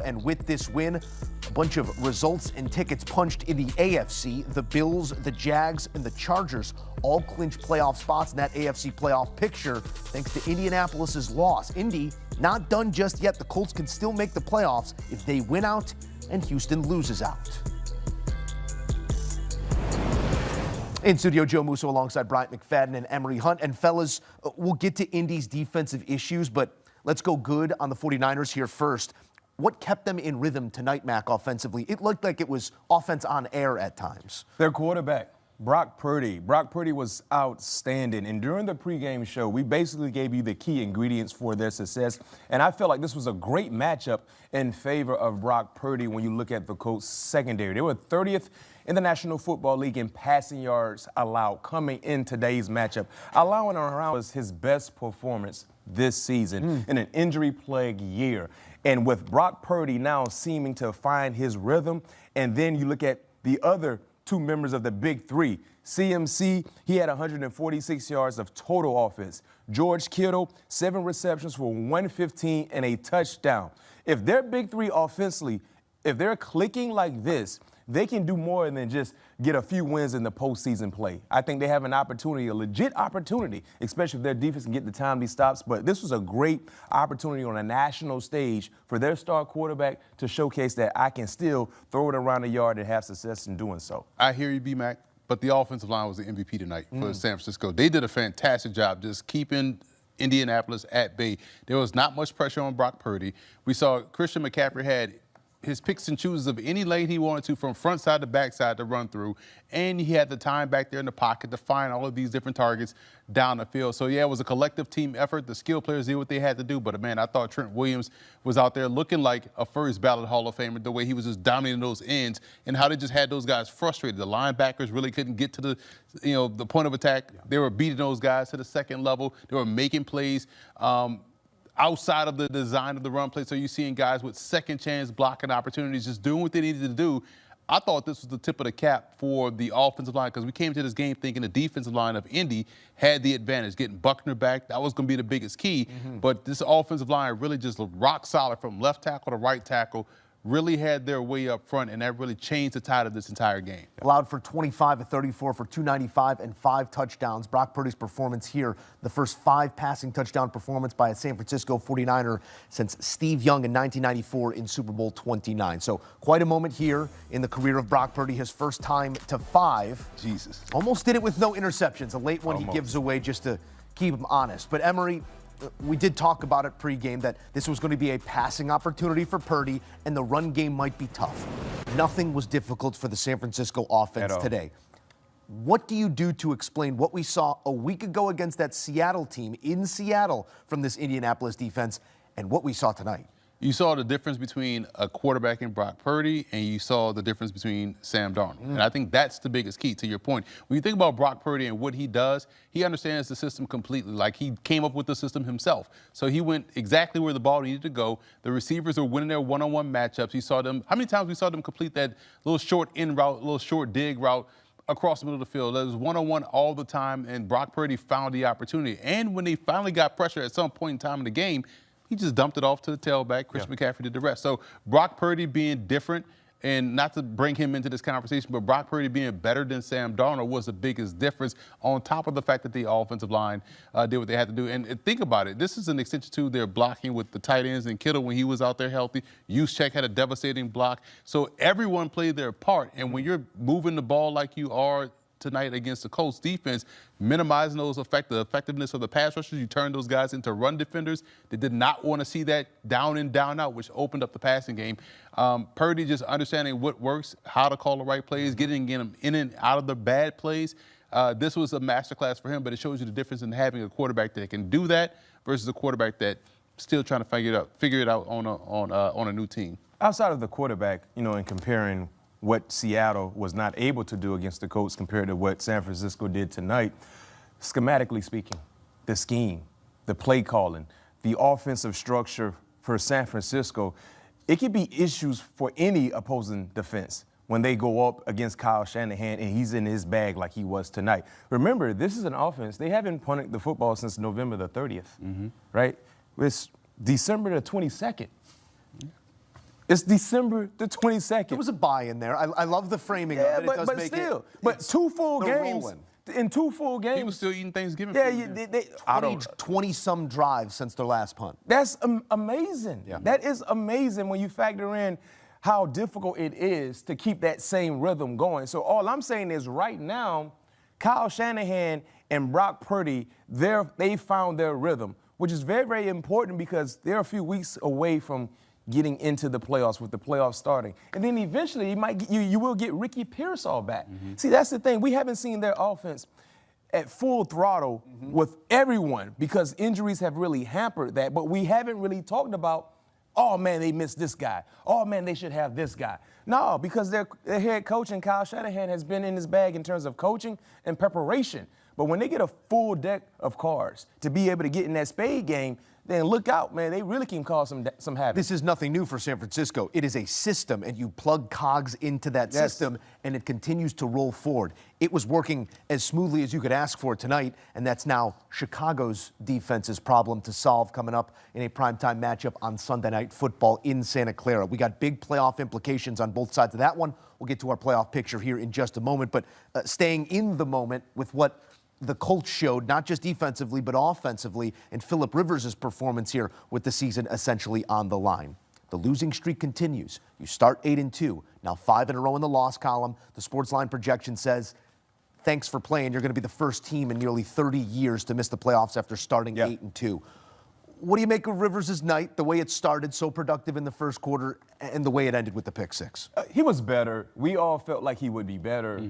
And with this win, a bunch of results and tickets punched in the AFC. The Bills, the Jags, and the Chargers all clinch playoff spots in that AFC playoff picture thanks to Indianapolis's loss. Indy not done just yet. The Colts can still make the playoffs if they win out and Houston loses out. In studio, Joe Musso alongside Bryant McFadden and Emery Hunt. And fellas, we'll get to Indy's defensive issues, but let's go good on the 49ers here first. What kept them in rhythm tonight, Mac, offensively? It looked like it was offense on air at times. Their quarterback, Brock Purdy. Brock Purdy was outstanding. And during the pregame show, we basically gave you the key ingredients for their success. And I felt like this was a great matchup in favor of Brock Purdy when you look at the Colts secondary. They were 30th in the National Football League in passing yards allowed coming in today's matchup. Allowing around was his best performance this season in an injury-plagued year. And with Brock Purdy now seeming to find his rhythm, and then you look at the other two members of the big three. CMC, he had 146 yards of total offense. George Kittle, 7 receptions for 115 and a touchdown. If they're big three offensively, if they're clicking like this, they can do more than just get a few wins in the postseason play. I think they have an opportunity, a legit opportunity, especially if their defense can get the timely stops. But this was a great opportunity on a national stage for their star quarterback to showcase that I can still throw it around the yard and have success in doing so. I hear you, B-Mac, but the offensive line was the MVP tonight for San Francisco. They did a fantastic job just keeping Indianapolis at bay. There was not much pressure on Brock Purdy. We saw Christian McCaffrey had his picks and chooses of any lane he wanted to from front side to back side to run through. And he had the time back there in the pocket to find all of these different targets down the field. So, yeah, it was a collective team effort. The skill players did what they had to do. But, man, I thought Trent Williams was out there looking like a first ballot Hall of Famer, the way he was just dominating those ends and how they just had those guys frustrated. The linebackers really couldn't get to the point of attack. They were beating those guys to the second level. They were making plays outside of the design of the run play. So you're seeing guys with second chance blocking opportunities, just doing what they needed to do. I thought this was the tip of the cap for the offensive line because we came to this game thinking the defensive line of Indy had the advantage. Getting Buckner back, that was going to be the biggest key. But this offensive line really just looked rock solid from left tackle to right tackle. Really had their way up front, and that really changed the tide of this entire game. Allowed for 25 of 34 for 295 and 5 touchdowns. Brock Purdy's performance here, the first 5 passing touchdown performance by a San Francisco 49er since Steve Young in 1994 in Super Bowl 29. So quite a moment here in the career of Brock Purdy, his first time to 5. Jesus. Almost did it with no interceptions. A late one he gives away just to keep him honest. But Emery, we did talk about it pregame that this was going to be a passing opportunity for Purdy and the run game might be tough. Nothing was difficult for the San Francisco offense today. What do you do to explain what we saw a week ago against that Seattle team in Seattle from this Indianapolis defense and what we saw tonight? You saw the difference between a quarterback in Brock Purdy and you saw the difference between Sam Darnold. And I think that's the biggest key to your point. When you think about Brock Purdy and what he does, he understands the system completely. Like he came up with the system himself. So he went exactly where the ball needed to go. The receivers are winning their one-on-one matchups. You saw them, how many times we saw them complete that little short in route, little short dig route across the middle of the field. It was one-on-one all the time, and Brock Purdy found the opportunity. And when they finally got pressure at some point in time in the game, he just dumped it off to the tailback. Christian McCaffrey did the rest. So Brock Purdy being different, and not to bring him into this conversation, but Brock Purdy being better than Sam Darnold was the biggest difference on top of the fact that the offensive line did what they had to do. And think about it. This is an extension to their blocking with the tight ends and Kittle when he was out there healthy. Juszczyk had a devastating block. So everyone played their part. And when you're moving the ball like you are tonight against the Colts defense, minimizing the effectiveness of the pass rushers. You turn those guys into run defenders. They did not want to see that down in, down out, which opened up the passing game. Purdy just understanding what works, how to call the right plays, getting him in and out of the bad plays. This was a masterclass for him, but it shows you the difference in having a quarterback that can do that versus a quarterback that still trying to figure it out on a new team. Outside of the quarterback, and comparing what Seattle was not able to do against the Colts compared to what San Francisco did tonight, schematically speaking, the scheme, the play calling, the offensive structure for San Francisco, it could be issues for any opposing defense when they go up against Kyle Shanahan and he's in his bag like he was tonight. Remember, this is an offense. They haven't punted the football since November the 30th, right? It's December the 22nd. It's December the 22nd. There was a bye in there. I love the framing of it. It does but make still, it. but 2 full they're games. rolling. In 2 full games. He was still eating Thanksgiving Yeah, food. I don't. 20-some drives since their last punt. That's amazing. Yeah. That is amazing when you factor in how difficult it is to keep that same rhythm going. So all I'm saying is right now, Kyle Shanahan and Brock Purdy, they found their rhythm, which is very, very important because they're a few weeks away from getting into the playoffs with the playoffs starting. And then eventually you will get Ricky Pearsall back. Mm-hmm. See, that's the thing. We haven't seen their offense at full throttle with everyone because injuries have really hampered that, but we haven't really talked about, oh man, they missed this guy. Oh man, they should have this guy. No, because their head coach and Kyle Shanahan has been in his bag in terms of coaching and preparation. But when they get a full deck of cards to be able to get in that spade game, then look out, man. They really can cause some havoc. This is nothing new for San Francisco. It is a system, and you plug cogs into that system, and it continues to roll forward. It was working as smoothly as you could ask for tonight, and that's now Chicago's defense's problem to solve coming up in a primetime matchup on Sunday Night Football in Santa Clara. We got big playoff implications on both sides of that one. We'll get to our playoff picture here in just a moment, but staying in the moment with what the Colts showed, not just defensively, but offensively, and Phillip Rivers' performance here with the season essentially on the line. The losing streak continues. You start 8-2, now 5 in a row in the loss column. The Sportsline projection says, thanks for playing. You're going to be the first team in nearly 30 years to miss the playoffs after starting 8-2. What do you make of Rivers' night, the way it started, so productive in the first quarter, and the way it ended with the pick six? He was better. We all felt like he would be better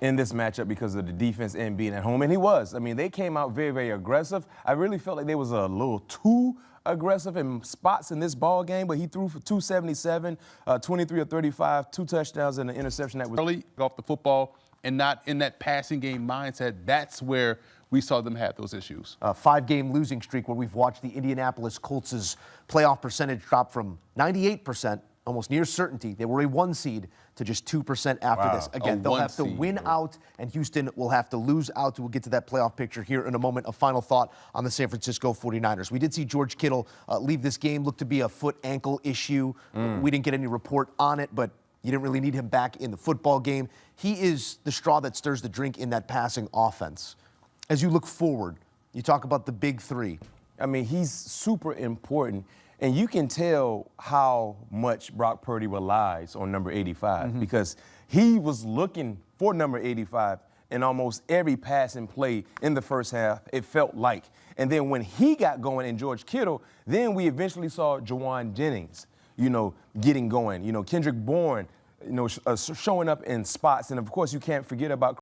in this matchup because of the defense and being at home, and he was. I mean, they came out very, very aggressive. I really felt like they was a little too aggressive in spots in this ball game, but he threw for 277, 23 of 35, 2 touchdowns and an interception that was early off the football and not in that passing game mindset. That's where we saw them have those issues. A 5-game losing streak where we've watched the Indianapolis Colts' playoff percentage drop from 98%, almost near certainty. They were a 1 seed to just 2% after this. Again, they'll have to win out, and Houston will have to lose out. We'll get to that playoff picture here in a moment. A final thought on the San Francisco 49ers. We did see George Kittle leave this game. Looked to be a foot-ankle issue. We didn't get any report on it, but you didn't really need him back in the football game. He is the straw that stirs the drink in that passing offense. As you look forward, you talk about the big three. I mean, he's super important. And you can tell how much Brock Purdy relies on number 85 because he was looking for number 85 in almost every pass and play in the first half, it felt like. And then when he got going in George Kittle, then we eventually saw Jawan Jennings, getting going. Kendrick Bourne, showing up in spots. And, of course, you can't forget about